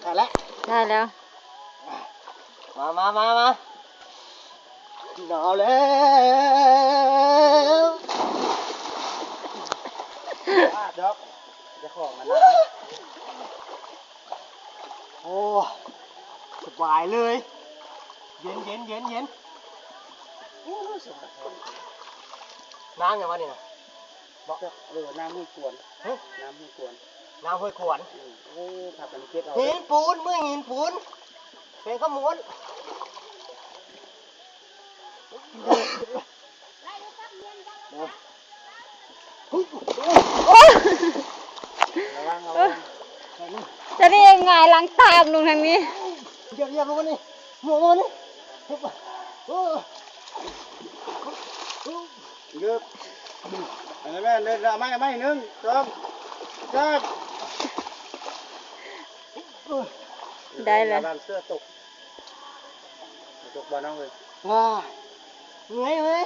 ได้แล้วได้แล้วมาหนาวแล้วเดี๋ยวจะของมันนะโอ้สบายเลยเย็นน้ำอย่างวะนี่นะบอกน้ำห้วยกวนน้ำห้วยกวนโอ้ขับกันเก็บเอาหินปูนเมื่อหินปูนเป็นข้อมูลจะได้ยังไงล้างตามลงทางนี้เยี่ยมลงมานี่ลงมานี่เกือบอันนั้นแม่เดินไม่หนึ่งสองสามได้แล้วเสื้อตกบอลน้องเลยว้าเหนื่อยเลย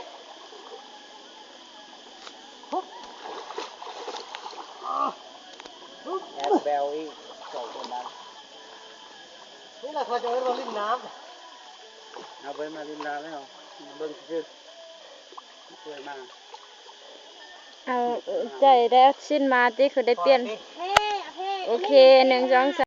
แอบแบลอีกสองคนนั้นนี่แหละเขาจะให้เราลิ้นน้ำเอาไปมาลิ้นน้ำไม่เอาเบิ้งซื้อสวยมากเอาใจได้ชิ้นมาที่คือได้เปลี่ยนโอเค1 2 3